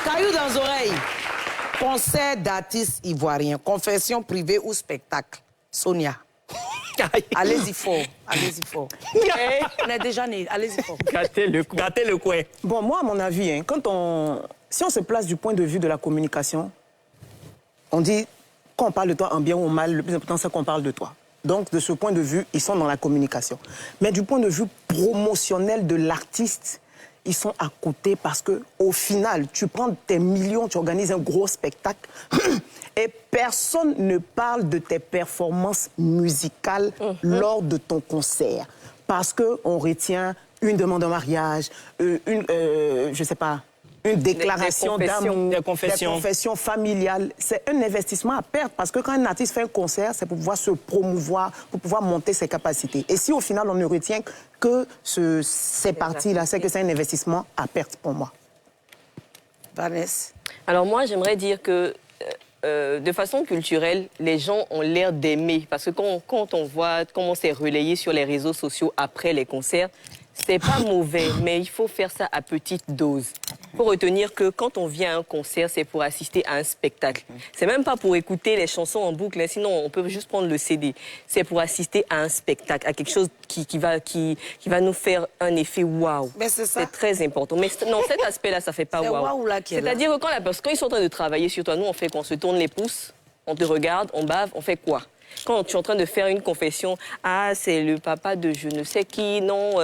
Caillou dans les oreilles. Concert d'artistes ivoiriens, confession privée ou spectacle. Sonia. Allez-y fort, allez-y fort. On est déjà nés, allez-y fort. Gâtez le coin. Bon, moi, à mon avis, hein, si on se place du point de vue de la communication, on dit, quand on parle de toi en bien ou en mal, le plus important, c'est qu'on parle de toi. Donc, de ce point de vue, ils sont dans la communication. Mais du point de vue promotionnel de l'artiste, ils sont à côté parce que, au final, tu prends tes millions, tu organises un gros spectacle et personne ne parle de tes performances musicales lors de ton concert. Parce qu'on retient une demande en mariage, je sais pas, une déclaration d'amour, des confessions familiales. C'est un investissement à perdre parce que quand un artiste fait un concert, c'est pour pouvoir se promouvoir, pour pouvoir monter ses capacités. Et si au final on ne retient que ces parties-là, c'est que c'est un investissement à perte pour moi. Vanessa. Alors moi, j'aimerais dire que de façon culturelle, les gens ont l'air d'aimer. Parce que quand on voit comment c'est relayé sur les réseaux sociaux après les concerts, c'est pas mauvais, mais il faut faire ça à petite dose. Il faut retenir que quand on vient à un concert, c'est pour assister à un spectacle. C'est même pas pour écouter les chansons en boucle, hein, sinon on peut juste prendre le CD. C'est pour assister à un spectacle, à quelque chose qui va nous faire un effet waouh. Mais c'est ça. C'est très important. Mais non, cet aspect-là, ça fait pas waouh. C'est-à-dire que quand la personne, ils sont en train de travailler sur toi, nous on fait quoi? On se tourne les pouces, on te regarde, on bave, on fait quoi? Quand tu es en train de faire une confession, ah, c'est le papa de je ne sais qui, non,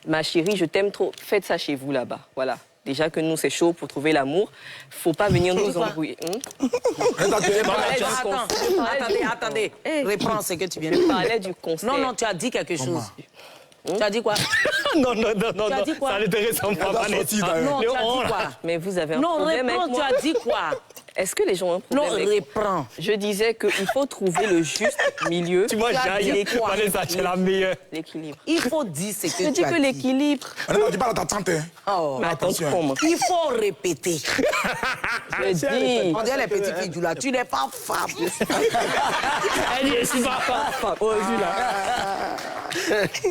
ma chérie, je t'aime trop, faites ça chez vous là-bas, voilà. Déjà que nous, c'est chaud pour trouver l'amour. Faut pas venir nous embrouiller. Attendez. Reprends ce que tu viens de dire. dire. Je parlais du concert. Non, tu as dit quelque chose. Tu as dit quoi? Non, Tu as dit quoi? ça n'intéresse pas Vanessa. Non, tu as dit quoi? Mais vous avez un Non, problème avec réponds, moi. tu as dit quoi? Est-ce que les gens ont un problème Non, avec reprends. Je disais qu'il faut trouver le juste milieu. Tu vois, j'ai Vanessa, tu es la meilleure. L'équilibre. Il faut dire ce que Je tu dis as que dit. l'équilibre. Tu parles à ta tante, hein? Oh. Mais attends, comment? Il faut répéter. Je dis. On dirait les petites filles du là. Tu n'es pas femme. Elle dit, je suis pas femme. Oh,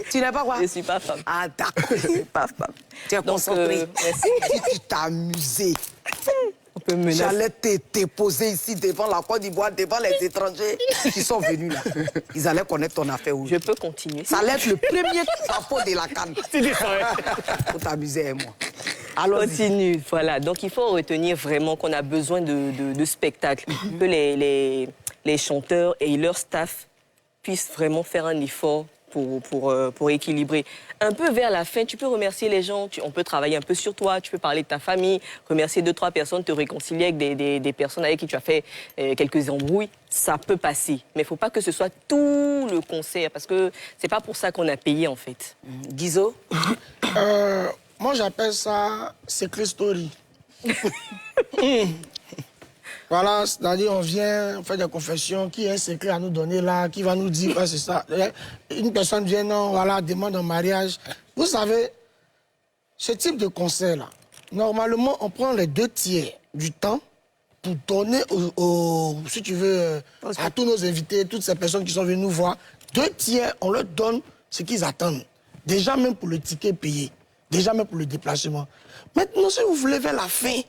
Tu n'es pas quoi? Je suis pas femme. Ah, d'accord. Je suis pas femme. Tu es concentré. merci. Si tu t'es amusé, On peut menacer. j'allais te poser ici devant la Côte d'Ivoire, devant les étrangers qui sont venus là. Ils allaient connaître ton affaire Je aujourd'hui. peux continuer. Ça allait être le premier drapeau de la canne. Tu dis ça, ouais. Pour t'amuser et moi. Alors, Continue, voilà. Donc il faut retenir vraiment qu'on a besoin de spectacles, que les chanteurs et leur staff puissent vraiment faire un effort pour équilibrer. Un peu vers la fin, tu peux remercier les gens, on peut travailler un peu sur toi, tu peux parler de ta famille, remercier 2-3 personnes, te réconcilier avec des personnes avec qui tu as fait quelques embrouilles, ça peut passer. Mais il ne faut pas que ce soit tout le concert, parce que c'est pas pour ça qu'on a payé en fait. Guizot? Moi, j'appelle ça secret story. Voilà, c'est-à-dire on vient, on fait des confessions, qui a un secret à nous donner là, qui va nous dire, ouais, c'est ça. Une personne vient, non, voilà, demande en mariage. Vous savez, ce type de concert-là, normalement, on prend les 2 tiers du temps pour donner, si tu veux, à tous nos invités, toutes ces personnes qui sont venues nous voir, 2 tiers, on leur donne ce qu'ils attendent. Déjà même pour le ticket payé, déjà même pour le déplacement. Maintenant, si vous voulez vers la fin,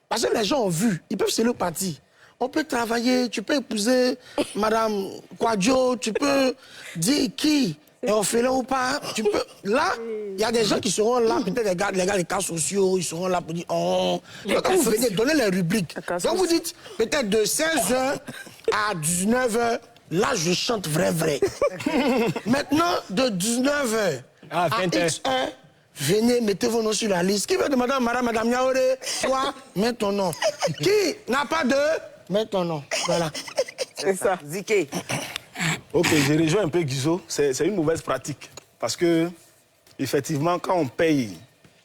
parce que les gens ont vu, ils peuvent se le partir. On peut travailler, tu peux épouser Madame Kwadjo, tu peux dire qui est orphelin ou pas. Tu peux... Là, il y a des gens qui seront là, peut-être les gars des cas sociaux, ils seront là pour dire oh. Quand vous venez donner les rubriques, donc vous dites peut-être de 16h à 19h, là je chante vrai. Maintenant, de 19h à X1, venez, mettez vos noms sur la liste. Qui veut demander à Madame Yaouré, toi, mets ton nom. Qui n'a pas de, mets ton nom. Voilà. C'est ça. Ziké. Ok, je rejoins un peu Guizot. C'est une mauvaise pratique. Parce que, effectivement, quand on paye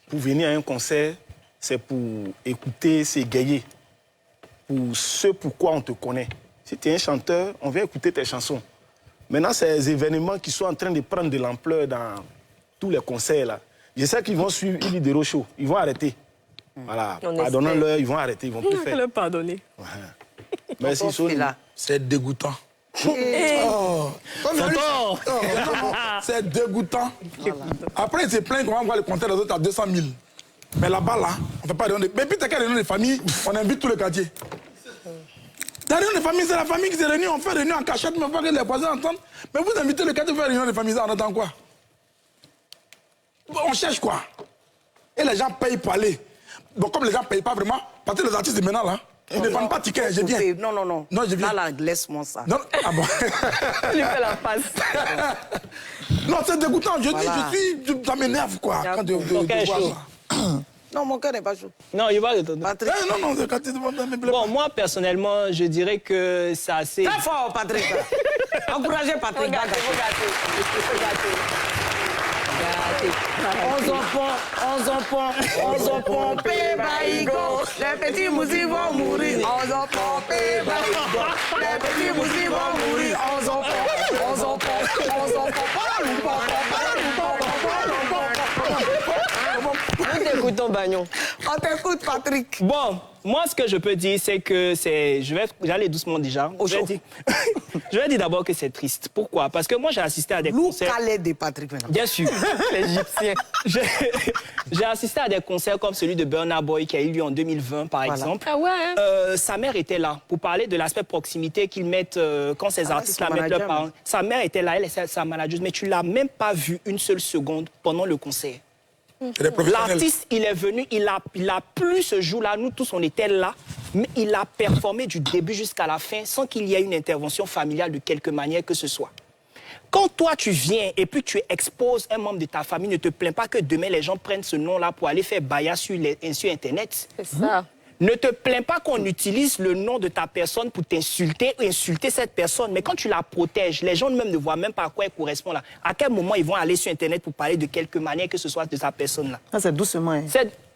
pour venir à un concert, c'est pour écouter, s'égayer. Pour ce pourquoi on te connaît. Si tu es un chanteur, on vient écouter tes chansons. Maintenant, ces événements qui sont en train de prendre de l'ampleur dans tous les concerts, là, je sais qu'ils vont suivre Ili de Rochaud. Ils vont arrêter. Voilà. Pardonnons-leur, ils vont arrêter. Ils vont plus faire. Le pardonner. Ouais. Merci, Sonia. C'est dégoûtant. C'est dégoûtant. Après, il se plaint qu'on va voir le compteur des autres à 200 000. Mais là-bas, là, on ne fait pas de nom de... Mais puis, t'as qu'à réunion de famille, on invite tout le quartier. La réunion de famille, c'est la famille qui se réunit, on fait réunion en cachette, mais pas que les voisins entendent. Mais vous invitez le quartier à faire réunion de famille, ça, on entend quoi? On cherche quoi? Et les gens payent pour aller. Bon, comme les gens ne payent pas vraiment, parce que les artistes de maintenant, là, ils ne vendent pas de tickets, je viens. Non. Non, je viens. Là, laisse-moi ça. Non, ah bon. Il lui fait la passe. Non, c'est dégoûtant. Ça m'énerve, quoi, quand de voir ça. Non, mon cœur n'est pas chaud. Non, il va retourner. Patrick. Non, c'est quand tu demandes un peu. Bon, moi, personnellement, je dirais que c'est assez... Très fort, Patrick. Encouragez Patrick. Regardez. 11 enfants, pébaïgo. Les petits moussis vont mourir. 11 enfants, pébaïgo. Les petits moussis vont mourir. 11 enfants. Nous t'écoutons, Bagnon. On t'écoute, Patrick. Bon, moi, ce que je peux dire, c'est que c'est... J'allais doucement déjà. Je vais dire d'abord que c'est triste. Pourquoi? Parce que moi, j'ai assisté à des concerts... Nous calais de Patrick maintenant. Bien sûr. L'Égyptien. J'ai assisté à des concerts comme celui de Burna Boy qui a eu lieu en 2020, par exemple. Ah ouais? Sa mère était là pour parler de l'aspect proximité qu'ils mettent quand ces artistes-là mettent leurs parents. Sa mère était là, elle est sa manageuse, mais tu l'as même pas vue une seule seconde pendant le concert. L'artiste, il est venu, il a plu ce jour-là, nous tous on était là, mais il a performé du début jusqu'à la fin sans qu'il y ait une intervention familiale de quelque manière que ce soit. Quand toi tu viens et puis tu exposes un membre de ta famille, ne te plains pas que demain les gens prennent ce nom-là pour aller faire baya sur Internet. C'est ça. Ne te plains pas qu'on utilise le nom de ta personne pour t'insulter ou insulter cette personne. Mais quand tu la protèges, les gens même ne voient même pas à quoi elle correspond là. À quel moment ils vont aller sur Internet pour parler de quelque manière que ce soit de sa personne là. Ça, c'est doucement. Hein.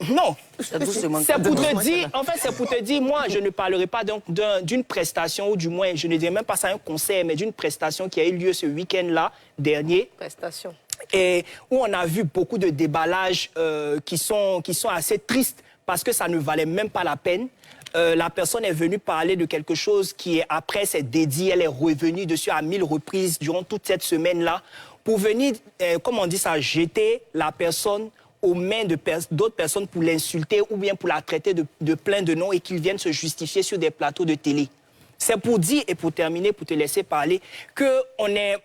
Non. C'est doucement. C'est pour te dire, en fait, c'est pour te dire, moi, je ne parlerai pas d'une prestation, ou du moins, je ne dirais même pas ça un concert, mais d'une prestation qui a eu lieu ce week-end-là, dernier. Prestation. Et où on a vu beaucoup de déballages qui sont assez tristes parce que ça ne valait même pas la peine. La personne est venue parler de quelque chose qui, après, s'est dédié. Elle est revenue dessus à 1000 reprises durant toute cette semaine-là pour venir, comme on dit ça, jeter la personne aux mains d'autres personnes pour l'insulter ou bien pour la traiter de plein de noms et qu'ils viennent se justifier sur des plateaux de télé. C'est pour dire, et pour terminer, pour te laisser parler, qu'on est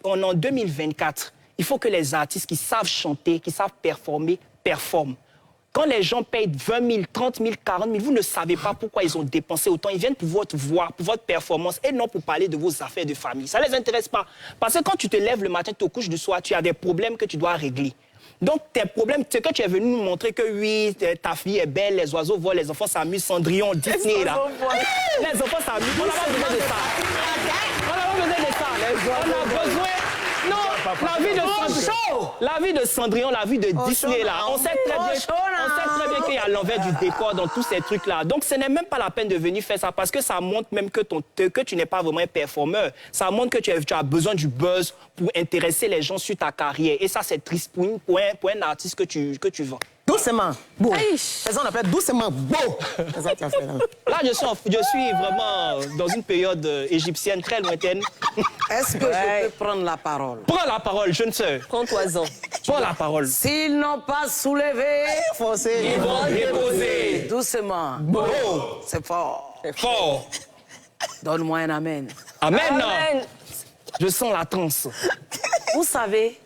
en 2024. Il faut que les artistes qui savent chanter, qui savent performer, performent. Quand les gens payent 20 000, 30 000, 40 000, vous ne savez pas pourquoi ils ont dépensé autant. Ils viennent pour votre voix, pour votre performance et non pour parler de vos affaires de famille. Ça ne les intéresse pas. Parce que quand tu te lèves le matin, tu te couches du soir, tu as des problèmes que tu dois régler. Donc, tes problèmes, c'est que tu es venu nous montrer que oui, ta fille est belle, les oiseaux volent, les enfants s'amusent, Cendrillon, Disney, là. Les enfants s'amusent. On n'a pas besoin de ça. On n'a pas besoin de ça. On a besoin... Non, la vie de Cendrillon, la vie de Disney, là. On sait très bien qu'il y a l'envers du décor dans tous ces trucs-là. Donc, ce n'est même pas la peine de venir faire ça parce que ça montre même que tu n'es pas vraiment un performeur. Ça montre que tu as besoin du buzz pour intéresser les gens sur ta carrière. Et ça, c'est triste pour un artiste que tu vends. Doucement, beau. C'est ça qu'on appelle doucement beau. C'est ça que tu as fait là. Là, je suis vraiment dans une période égyptienne très lointaine. Est-ce que je peux prendre la parole? Prends la parole, jeune sœur. Prends-toi-en. Prends la parole. S'ils n'ont pas soulevé, Foncé. Ils vont déposer. doucement. Beau. C'est fort. Fort. Donne-moi un amen. Amen. Amen. Je sens la transe. Vous savez,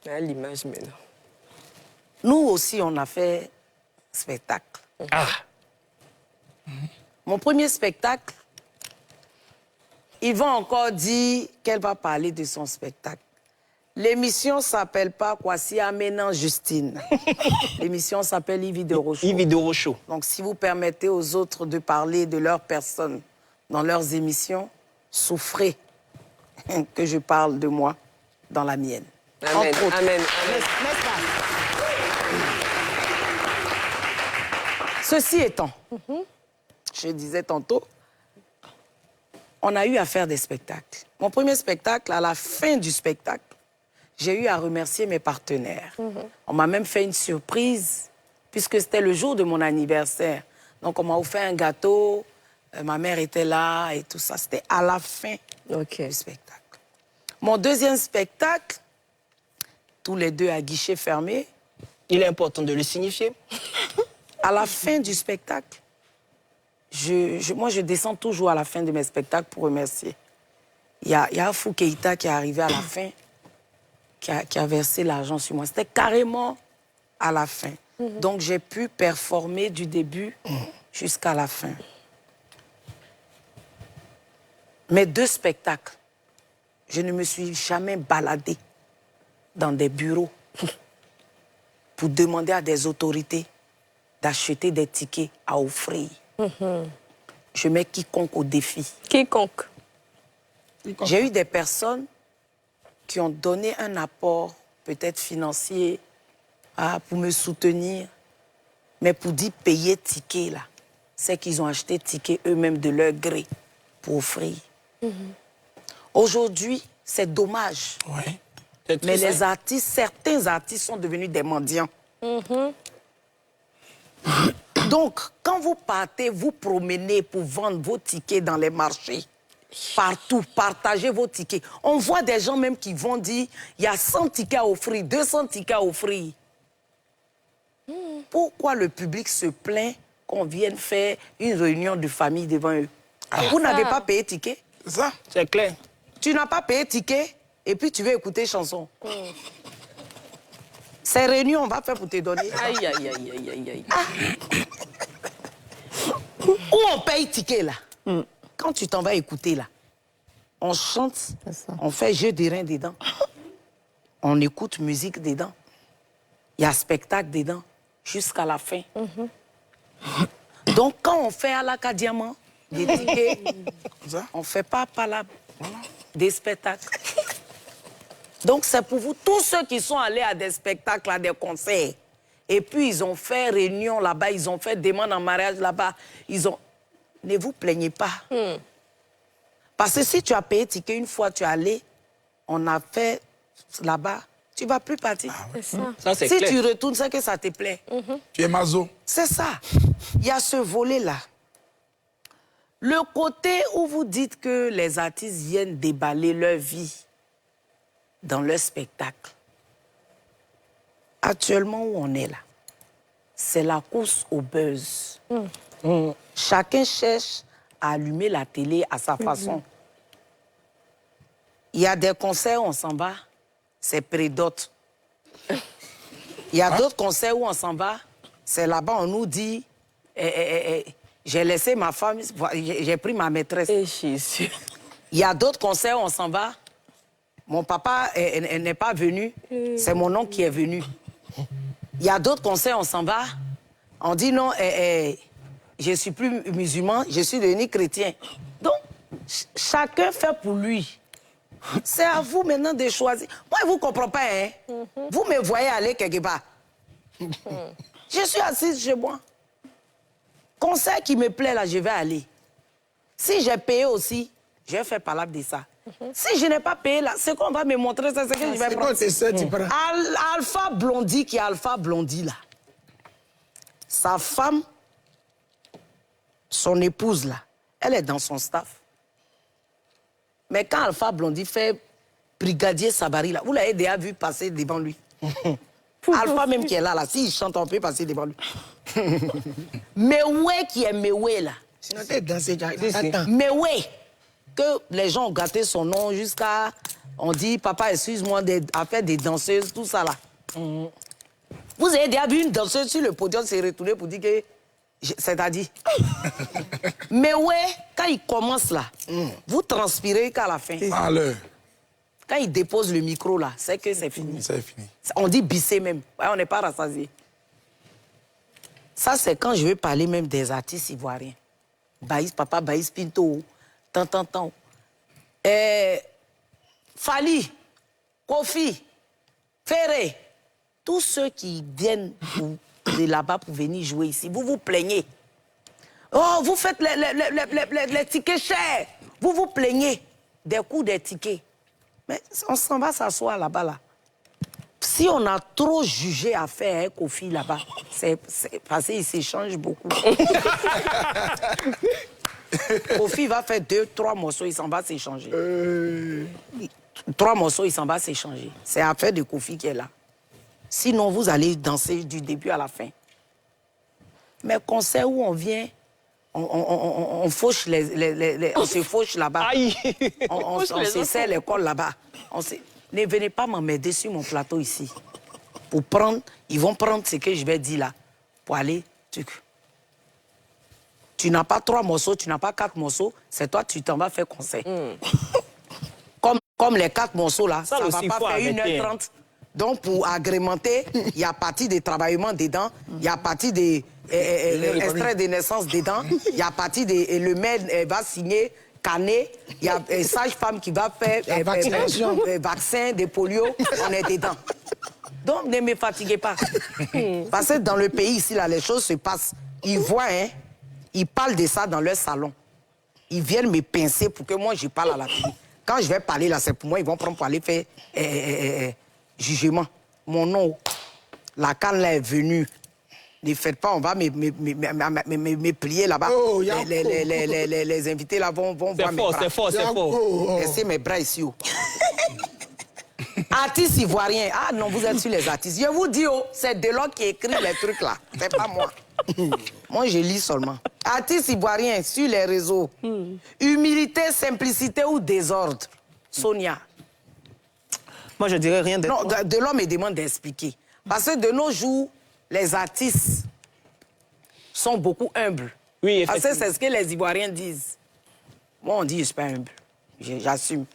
Ah, l'image maintenant. nous aussi, on a fait spectacle. Ah. Mon premier spectacle, Yvonne encore dit qu'elle va parler de son spectacle. L'émission ne s'appelle pas Kwasi Amenan Justine. L'émission s'appelle Yves de Rochaud. Yves de Rochaud. Donc, si vous permettez aux autres de parler de leur personne dans leurs émissions, souffrez que je parle de moi dans la mienne. Amen. Entre autres. Amen. N'est-ce pas? Ceci étant, je disais tantôt, on a eu à faire des spectacles. Mon premier spectacle, à la fin du spectacle, j'ai eu à remercier mes partenaires. On m'a même fait une surprise, puisque c'était le jour de mon anniversaire. Donc, on m'a offert un gâteau, ma mère était là et tout ça. C'était à la fin du spectacle. Mon deuxième spectacle, tous les deux à guichet fermé, Il est important de le signifier. À la fin du spectacle, moi, je descends toujours à la fin de mes spectacles pour remercier. Il y a Fou Keïta qui est arrivé à la fin, qui a versé l'argent sur moi. C'était carrément à la fin. Donc, j'ai pu performer du début jusqu'à la fin. Mes 2 spectacles, je ne me suis jamais baladée dans des bureaux pour demander à des autorités d'acheter des tickets à offrir. Je mets quiconque au défi. Quiconque. J'ai eu des personnes qui ont donné un apport, peut-être financier, pour me soutenir, mais pour dire payer ticket, là, c'est qu'ils ont acheté ticket eux-mêmes de leur gré pour offrir. Aujourd'hui, c'est dommage. Oui. Mais les artistes, certains artistes sont devenus des mendiants. Donc, quand vous partez, vous promenez pour vendre vos tickets dans les marchés, partout, partagez vos tickets. On voit des gens même qui vont dire, il y a 100 tickets à offrir, 200 tickets à offrir. Pourquoi le public se plaint qu'on vienne faire une réunion de famille devant eux? Vous n'avez pas payé ticket? C'est ça? C'est clair. Tu n'as pas payé ticket et puis tu veux écouter chanson. Ces réunions, on va faire pour te donner. Aïe, aïe, aïe, aïe, aïe, aïe. Où on paye ticket, là. Quand tu t'en vas écouter, là, on chante, on fait jeu de reins dedans. On écoute musique dedans. Il y a spectacle dedans, jusqu'à la fin. Donc, quand on fait à la Diamant, des tickets, on ne fait pas palabre, des spectacles. Donc, c'est pour vous, tous ceux qui sont allés à des spectacles, à des concerts, et puis ils ont fait réunion là-bas, ils ont fait demande en mariage là-bas, ne vous plaignez pas. Parce que si tu as payé ticket, une fois tu es allé, on a fait là-bas, tu ne vas plus partir. C'est ça. Ça, c'est Si clair. tu retournes, c'est que ça te plaît. Tu es mazo. C'est ça. Il y a ce volet-là. Le côté où vous dites que les artistes viennent déballer leur vie dans leur spectacle. Actuellement, où on est là, c'est la course au buzz. Chacun cherche à allumer la télé à sa façon. Il y a des concerts où on s'en va, c'est prédote. Il y a d'autres concerts où on s'en va, c'est là-bas, on nous dit, j'ai laissé ma femme, j'ai pris ma maîtresse. Et Jésus. Il y a d'autres concerts où on s'en va, mon papa n'est pas venu, c'est mon oncle qui est venu. Il y a d'autres concerts, on s'en va, on dit non, je ne suis plus musulman, je suis devenu chrétien. Donc, chacun fait pour lui. C'est à vous maintenant de choisir. Moi, je ne vous comprends pas, hein? Vous me voyez aller quelque part. Je suis assise chez moi. Concert qui me plaît, là, je vais aller. Si j'ai payé aussi, je vais faire palabre de ça. Si je n'ai pas payé, là, ce qu'on va me montrer, c'est ce que je vais prendre. C'est ça, tu prends. Alpha Blondie, qui est Alpha Blondie, là. Sa femme, son épouse, là, elle est dans son staff. Mais quand Alpha Blondie fait Brigadier Sabari, là, vous l'avez déjà vu passer devant lui. Alpha même qui est là, s'il chante, on peut passer devant lui. Mewe qui est Mewe, là. Sinon, t'es dansé, attends. Mewe, que les gens ont gâté son nom jusqu'à... On dit, papa, excuse-moi, à faire des danseuses, tout ça, là. Vous avez déjà vu une danseuse sur le podium se retourner pour dire que... C'est-à-dire... Mais ouais, quand il commence là, vous transpirez qu'à la fin. Alors, Quand il dépose le micro là, c'est que c'est fini. c'est fini. On dit bisser même. Ouais, on n'est pas rassasié. Ça, c'est quand je veux parler même des artistes ivoiriens. Baïs Papa, Baïs Pinto, tant. Fali, Kofi, Ferré, tous ceux qui viennent de là-bas pour venir jouer ici, vous vous plaignez. Oh, vous faites les tickets chers. Vous vous plaignez des coûts des tickets. Mais on s'en va s'asseoir là-bas, là. Si on a trop jugé à faire Kofi là-bas, c'est parce qu'il s'échange beaucoup. Kofi va faire 2-3 morceaux, il s'en va s'échanger. 3 morceaux, il s'en va s'échanger. C'est affaire de Kofi qui est là. Sinon, vous allez danser du début à la fin. Mais concert où on vient, on fauche on se fauche là-bas. On se sert l'école là-bas. Ne venez pas m'emmerder sur mon plateau ici. Pour prendre, ils vont prendre ce que je vais dire là. Pour aller, tu n'as pas 3 morceaux, tu n'as pas 4 morceaux, c'est toi, tu t'en vas faire concert. Comme les 4 morceaux là, ça ne va pas faire 1h30. Donc pour agrémenter, il y a partie des travaillements dedans, il y a partie des extraits de naissance dedans, il y a partie des... Le maire va signer canet, il y a une sage-femme qui va faire vaccin de polio, on est dedans. Donc ne me fatiguez pas. Parce que dans le pays ici, là, les choses se passent. Ils voient, hein, ils parlent de ça dans leur salon. Ils viennent me pincer pour que moi je parle à la télé. Quand je vais parler là, c'est pour moi, ils vont prendre pour aller faire jugement. Mon nom, la canne là est venue. Ne faites pas, on va me plier là-bas. Oh, les invités là vont voir mes bras. C'est fort. Laissez mes bras ici. Oh. Artistes ivoiriens. Ah non, vous êtes sur les artistes. Je vous dis, oh, c'est Delors qui écrit les trucs là. C'est pas moi. Moi, je lis seulement. Artistes ivoiriens sur les réseaux. Humilité, simplicité ou désordre? Sonia. Moi, je dirais rien de... Non, Delors me demande d'expliquer. Parce que de nos jours, les artistes sont beaucoup humbles. Oui, parce que c'est ce que les Ivoiriens disent. Moi, on dit, je ne suis pas humble. J'assume.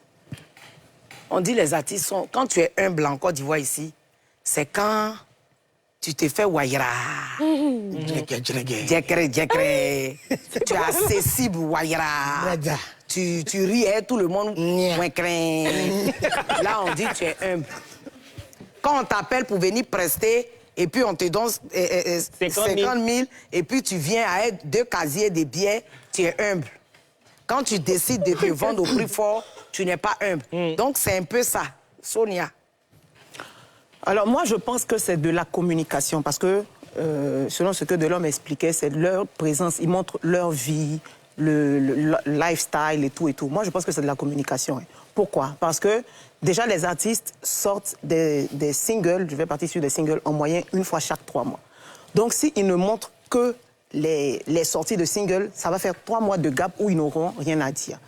On dit les artistes sont... Quand tu es humble en Côte d'Ivoire ici, c'est quand tu te fais waïra. Djekre. Tu es accessible, waïra. Tu ris, tout le monde... Là, on dit tu es humble. Quand on t'appelle pour venir prester, et puis on te donne 50 000, et puis tu viens avec 2 casiers de billets, tu es humble. Quand tu décides de te vendre au prix fort, tu n'es pas humble. Donc c'est un peu ça. Sonia. Alors moi, je pense que c'est de la communication, parce que selon ce que Delors m'expliquait, c'est leur présence, ils montrent leur vie, le lifestyle et tout et tout. Moi, je pense que c'est de la communication. Pourquoi? Parce que déjà, les artistes sortent des singles, je vais partir sur des singles en moyenne 1 fois chaque 3 mois. Donc, s'ils ne montrent que les sorties de singles, ça va faire 3 mois de gap où ils n'auront rien à dire.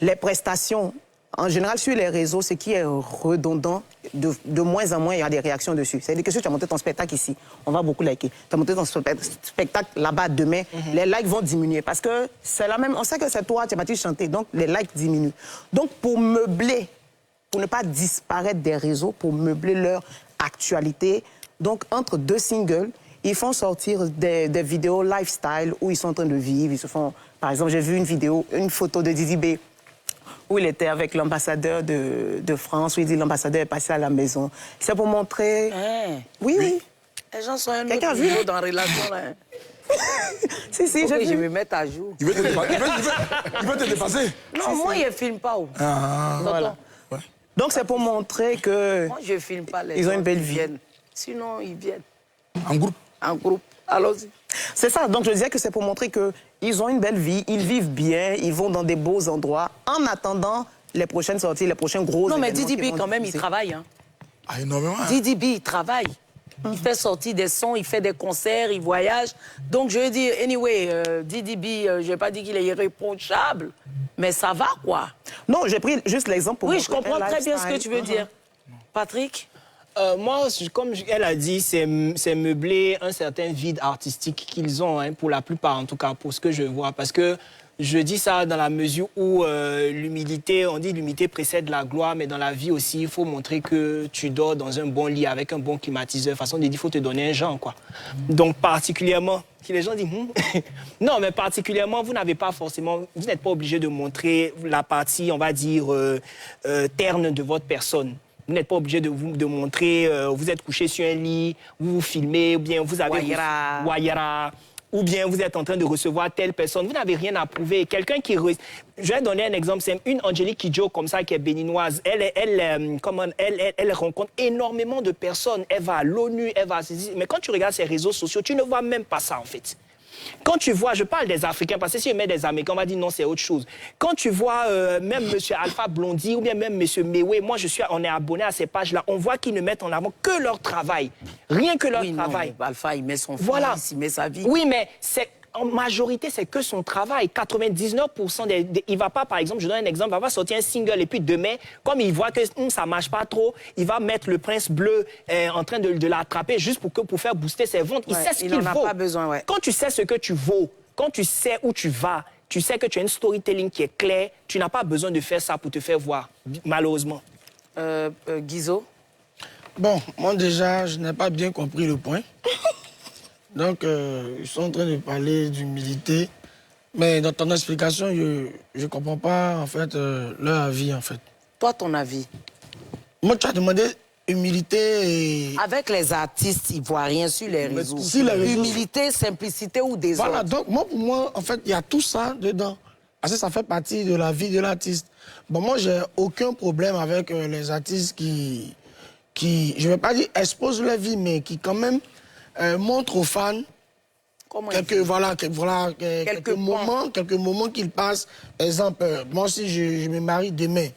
Les prestations, en général, sur les réseaux, ce qui est redondant, de moins en moins, il y a des réactions dessus. C'est-à-dire que si tu as monté ton spectacle ici, on va beaucoup liker. Tu as monté ton spectacle là-bas demain, les likes vont diminuer. Parce que c'est la même... On sait que c'est toi, tu as battu chanter, donc les likes diminuent. Donc, pour meubler, pour ne pas disparaître des réseaux, pour meubler leur actualité, donc entre 2 singles, ils font sortir des vidéos lifestyle où ils sont en train de vivre. Ils se font... Par exemple, j'ai vu une photo de Didi B, où il était avec l'ambassadeur de France, où il dit l'ambassadeur est passé à la maison. C'est pour montrer... Oui. Les gens sont un autre niveau dans la relation, là. Si, je vais me mettre à jour. Il veut te dépasser. Non, moi, je ne filme pas. Voilà. Ouais. Donc, c'est pour montrer que... Moi, je ne filme pas les gens. Ils ont une belle vie. Viennent. Sinon, ils viennent. En groupe? En groupe. Allons-y. C'est ça. Donc, je disais que c'est pour montrer qu'ils ont une belle vie, ils vivent bien, ils vont dans des beaux endroits, en attendant les prochaines sorties, les prochains gros Non, mais Didi B, quand même, il travaille. Hein. Ah, énormément. Didi B, il travaille. Il fait sortir des sons, il fait des concerts, il voyage. Donc, je veux dire, anyway, Didi B, je ne vais pas dire qu'il est irréprochable, mais ça va, quoi. Non, j'ai pris juste l'exemple pour... Oui, je comprends très bien ce que tu veux dire. Patrick? Moi, comme elle a dit, c'est meubler un certain vide artistique qu'ils ont, hein, pour la plupart, en tout cas, pour ce que je vois. Parce que je dis ça dans la mesure où l'humilité, on dit l'humilité précède la gloire, mais dans la vie aussi, il faut montrer que tu dors dans un bon lit avec un bon climatiseur. Façon de dire, il faut te donner un genre, quoi. Donc, particulièrement, si les gens disent, non, mais particulièrement, vous n'avez pas forcément, vous n'êtes pas obligé de montrer la partie, on va dire, terne de votre personne. Vous n'êtes pas obligé de montrer, vous êtes couché sur un lit, vous vous filmez, ou bien vous avez... Wayara. Ou bien vous êtes en train de recevoir telle personne. Vous n'avez rien à prouver. Quelqu'un qui... Je vais donner un exemple. C'est une Angélique Kidjo, comme ça, qui est béninoise. Elle rencontre énormément de personnes. Elle va à l'ONU, elle va... Mais quand tu regardes ses réseaux sociaux, tu ne vois même pas ça, en fait. Quand tu vois, je parle des Africains, parce que si je mets des Américains, on va dire non, c'est autre chose. Quand tu vois même M. Alpha Blondy ou bien même M. Mewe, moi, on est abonné à ces pages-là, on voit qu'ils ne mettent en avant que leur travail. Rien que leur travail. Non, Alpha, il met son fils, il met sa vie. Oui, mais en majorité, c'est que son travail. 99% il va pas, par exemple, je donne un exemple, il va sortir un single et puis demain, comme il voit que ça marche pas trop, il va mettre le Prince Bleu en train de l'attraper juste pour faire booster ses ventes. Il sait ce qu'il vaut. Il n'en a pas besoin, ouais. Quand tu sais ce que tu vaux, quand tu sais où tu vas, tu sais que tu as une storytelling qui est claire, tu n'as pas besoin de faire ça pour te faire voir, malheureusement. Guizot? Bon, moi déjà, je n'ai pas bien compris le point. Donc, ils sont en train de parler d'humilité. Mais dans ton explication, je ne comprends pas, en fait, leur avis, en fait. Toi, ton avis? Moi, tu as demandé humilité et... Avec les artistes ivoiriens sur les réseaux. Si les réseaux... Humilité, simplicité ou désordre. Voilà, donc, moi, pour moi, en fait, il y a tout ça dedans. Parce que ça fait partie de la vie de l'artiste. Bon, moi, j'ai aucun problème avec les artistes qui, je ne vais pas dire exposent leur vie, mais qui, quand même, montre aux fans quelques moments qu'ils passent. Exemple, moi, si je me marie demain,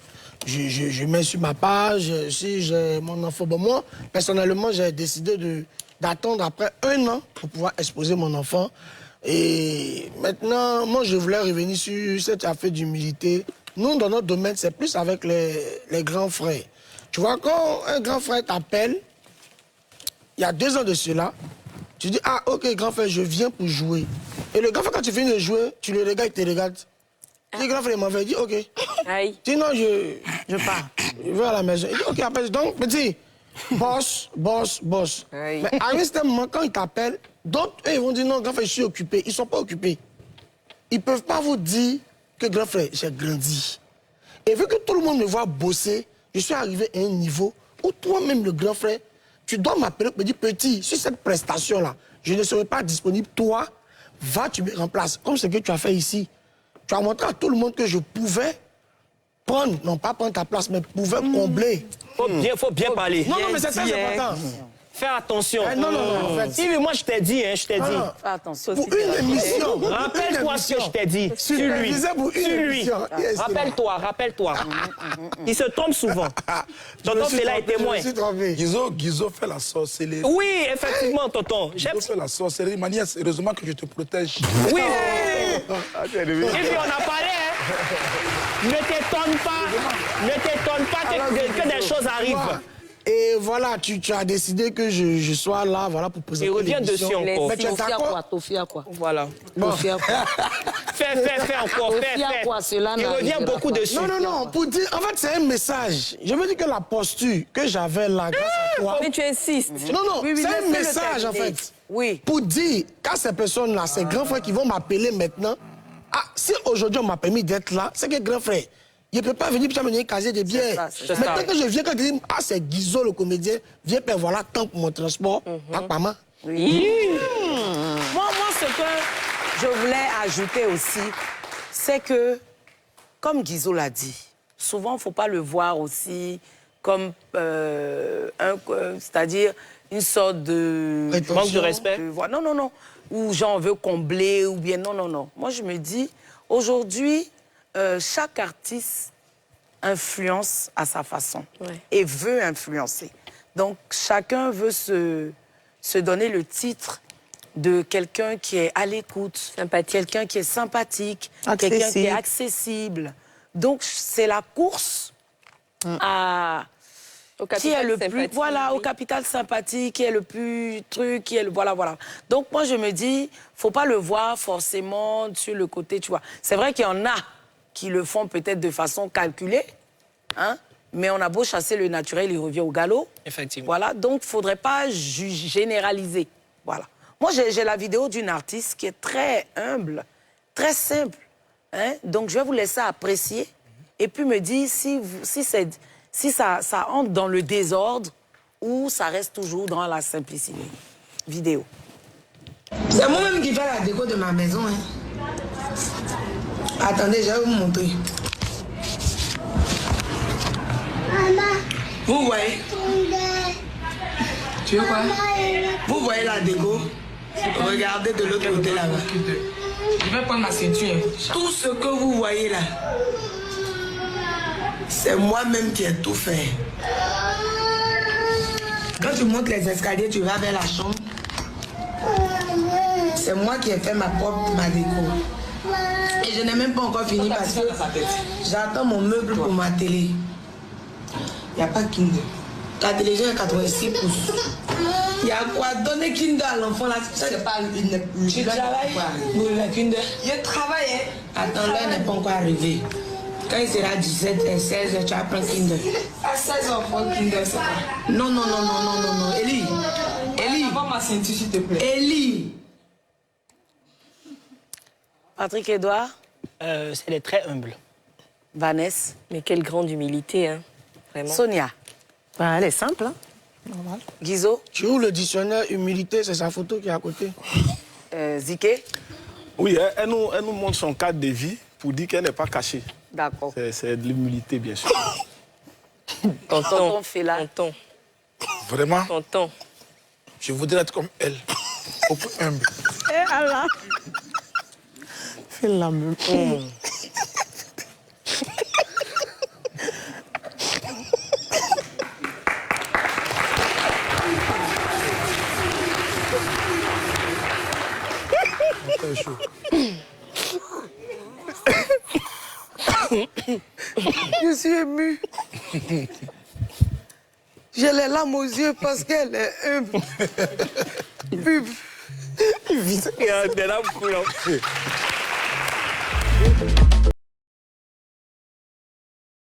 je mets sur ma page, si j'ai mon enfant. Bon, moi, personnellement, j'ai décidé d'attendre après 1 an pour pouvoir exposer mon enfant. Et maintenant, moi, je voulais revenir sur cette affaire d'humilité. Nous, dans notre domaine, c'est plus avec les grands frères. Tu vois, quand un grand frère t'appelle, il y a 2 ans de cela, tu dis, ah, ok, grand frère, je viens pour jouer. Et le grand frère, quand tu finis de jouer, tu le regardes, il te regarde. Le grand frère m'avait dit, ok. Aïe. Sinon, je pars. Je vais à la maison. Il dit, ok, après, donc, petit, boss. Aïe. Mais à un certain moment, quand ils t'appellent, d'autres, eux, ils vont dire, non, grand frère, je suis occupé. Ils ne sont pas occupés. Ils ne peuvent pas vous dire que, grand frère, j'ai grandi. Et vu que tout le monde me voit bosser, je suis arrivé à un niveau où toi-même, le grand frère, tu dois m'appeler pour me dire, petit, sur cette prestation-là, je ne serai pas disponible. Toi, va, tu me remplaces. Comme ce que tu as fait ici. Tu as montré à tout le monde que je pouvais prendre, non pas prendre ta place, mais pouvais combler. Faut bien parler. Non, mais c'est très important. Fais attention. Non, en fait. Si, mais moi, je t'ai dit, Fais attention. Pour une émission. Rappelle-toi ce que je t'ai dit. Sur lui. Rappelle-toi. Il se trompe souvent. Tonton Fela est témoin. Guizot fait la sorcellerie. Oui, effectivement, tonton. Guizot fait la sorcellerie. Manière, heureusement que je te protège. Oui. Et puis on a parlé, hein. Ne t'étonne pas que des choses arrivent. Et voilà, tu as décidé que je sois là, voilà, pour présenter reviens dessus encore. Mais tu es d'accord? Tofia quoi? Voilà. Bon. Fais encore. Il revient beaucoup dessus. Non, pour dire, en fait, c'est un message. Je veux dire que la posture que j'avais là, grâce à toi... Mais tu insistes. Non, c'est un message, en fait. Oui. Pour dire qu'à ces personnes-là, ces grands frères qui vont m'appeler maintenant, ah, si aujourd'hui on m'a permis d'être là, c'est que grand frère, il ne peut pas venir pour me casier de bière. Maintenant que je viens, quand je dis, ah, c'est Guizot le comédien, viens, père, voilà, tant pour mon transport, maman. Oui. Moi, ce que je voulais ajouter aussi, c'est que, comme Guizot l'a dit, souvent, il ne faut pas le voir aussi comme c'est-à-dire une sorte de... Manque de respect. Non. Ou j'en veux combler, ou bien non. Moi, je me dis, aujourd'hui, chaque artiste influence à sa façon et veut influencer. Donc, chacun veut se donner le titre de quelqu'un qui est à l'écoute, quelqu'un qui est sympathique, quelqu'un qui est accessible. Donc, c'est la course à... Qui est le plus, voilà, au capital sympathique, qui est le plus truc, qui est le, voilà. Donc, moi, je me dis, faut pas le voir forcément sur le côté, tu vois. C'est vrai qu'il y en a qui le font peut-être de façon calculée, hein, mais on a beau chasser le naturel, il revient au galop. Effectivement. Voilà, donc, faudrait pas généraliser, voilà. Moi, j'ai la vidéo d'une artiste qui est très humble, très simple, hein, donc je vais vous laisser apprécier et puis me dire si ça entre dans le désordre ou ça reste toujours dans la simplicité. Vidéo. C'est moi-même qui fais la déco de ma maison. Hein. Attendez, je vais vous montrer. Maman. Vous voyez? Tu veux quoi? Vous voyez la déco? Regardez de l'autre côté là-bas. Je vais prendre ma ceinture. Tout ce que vous voyez là, c'est moi-même qui ai tout fait. Quand tu montes les escaliers, tu vas vers la chambre. C'est moi qui ai fait ma déco. Et je n'ai même pas encore fini parce que j'attends mon meuble pour ma télé. Il n'y a pas Kindle. La télévision est 86 pouces. Il y a quoi? Donner Kindle à l'enfant là, c'est pas une. Tu travailles? Oui, la Kindle. Je travaille. Attends, l'heure n'est pas encore arrivée. Quand il sera 17 et 16, tu vas prendre Kindle. À 16 ans, prendre Kindle, c'est quoi? Non. Elie. Prends ma ceinture, s'il te plaît. Elie. Patrick Edouard, C'est des très humbles. Vanessa, Mais quelle grande humilité, hein. Vraiment. Sonia, Bah, elle est simple, hein. Guizo, Tu ouvres le dictionnaire humilité, c'est sa photo qui est à côté. Ziké. Oui, elle nous montre son cadre de vie pour dire qu'elle n'est pas cachée. D'accord. C'est de l'humilité, bien sûr. Tonton Fela. Tonton. Vraiment, Tonton. je voudrais être comme elle. Beaucoup humble. Eh Allah. Fais la même. C'est chaud. Je suis émue. J'ai les larmes aux yeux parce qu'elle est humble. Pub. Il y a des larmes coulantes.